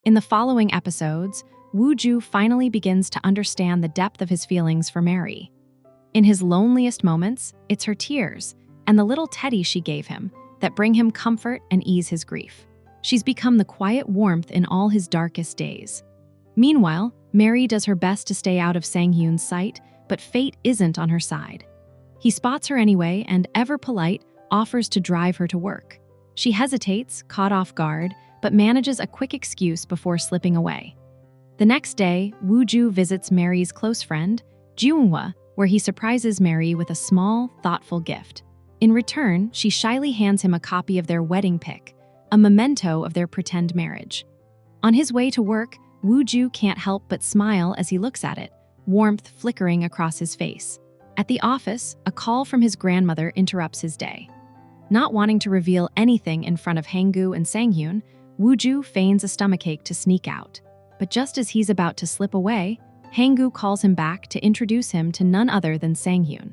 In the following episodes, Woo-joo finally begins to understand the depth of his feelings for Mary. In his loneliest moments, it's her tears and the little teddy she gave him that bring him comfort and ease his grief. She's become the quiet warmth in all his darkest days. Meanwhile, Mary does her best to stay out of Sang-hyun's sight, but fate isn't on her side. He spots her anyway and, ever polite, offers to drive her to work. She hesitates, caught off guard, but manages a quick excuse before slipping away. The next day, Woo-joo visits Mary's close friend, Gyeong-hwa, where he surprises Mary with a small, thoughtful gift. In return, she shyly hands him a copy of their wedding pic, a memento of their pretend marriage. On his way to work, Woo-joo can't help but smile as he looks at it, warmth flickering across his face. At the office, a call from his grandmother interrupts his day. Not wanting to reveal anything in front of Hang-gu and Sang-hyun, Woo-joo feigns a stomachache to sneak out. But just as he's about to slip away, Hang-gu calls him back to introduce him to none other than Sang-hyun.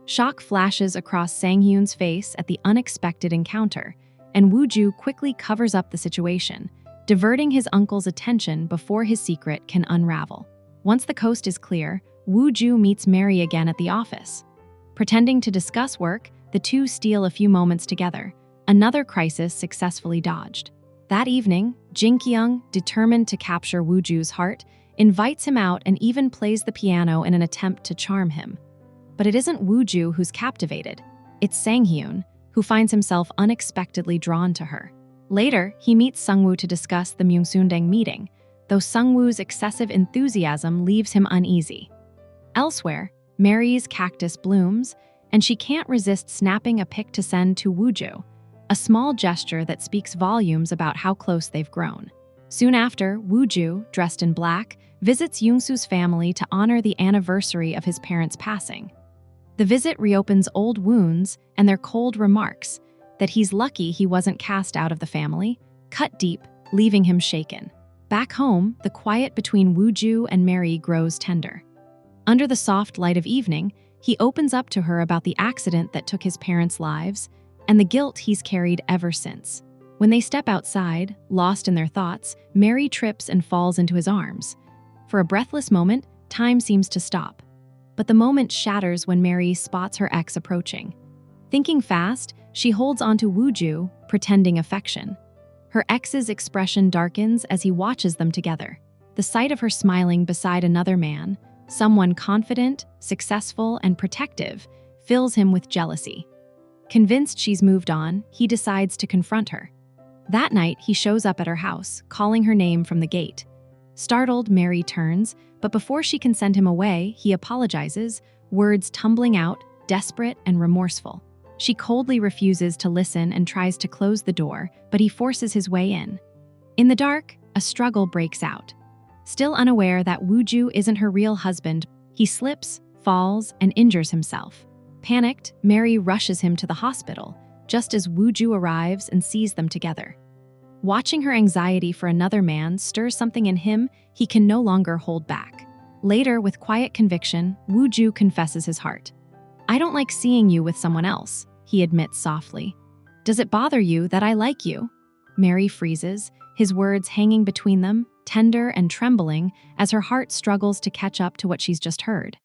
Shock flashes across Sang-hyun's face at the unexpected encounter, and Woo-joo quickly covers up the situation, diverting his uncle's attention before his secret can unravel. Once the coast is clear, Woo-joo meets Mary again at the office. Pretending to discuss work, the two steal a few moments together, another crisis successfully dodged. That evening, Jin-kyung, determined to capture Woo-joo's heart, invites him out and even plays the piano in an attempt to charm him. But it isn't Woo-joo who's captivated. It's Sang-hyun, who finds himself unexpectedly drawn to her. Later, he meets Sung-woo to discuss the Myeongsundang meeting, though Sung-woo's excessive enthusiasm leaves him uneasy. Elsewhere, Mary's cactus blooms, and she can't resist snapping a pic to send to Woo-joo, a small gesture that speaks volumes about how close they've grown. Soon after, Woo-joo, dressed in black, visits Yongsoo's family to honor the anniversary of his parents' passing. The visit reopens old wounds, and their cold remarks that he's lucky he wasn't cast out of the family, cut deep, leaving him shaken. Back home, the quiet between Woo-joo and Mary grows tender. Under the soft light of evening, he opens up to her about the accident that took his parents' lives and the guilt he's carried ever since. When they step outside, lost in their thoughts, Mary trips and falls into his arms. For a breathless moment, time seems to stop. But the moment shatters when Mary spots her ex approaching. Thinking fast, she holds onto Woo-joo, pretending affection. Her ex's expression darkens as he watches them together. The sight of her smiling beside another man, someone confident, successful, and protective, fills him with jealousy. Convinced she's moved on, he decides to confront her. That night, he shows up at her house, calling her name from the gate. Startled, Mary turns, but before she can send him away, he apologizes, words tumbling out, desperate and remorseful. She coldly refuses to listen and tries to close the door, but he forces his way in. In the dark, a struggle breaks out. Still unaware that Woo-joo isn't her real husband, he slips, falls, and injures himself. Panicked, Mary rushes him to the hospital, just as Woo-joo arrives and sees them together. Watching her anxiety for another man stirs something in him he can no longer hold back. Later, with quiet conviction, Woo-joo confesses his heart. "I don't like seeing you with someone else," he admits softly. "Does it bother you that I like you?" Mary freezes, his words hanging between them, tender and trembling, as her heart struggles to catch up to what she's just heard.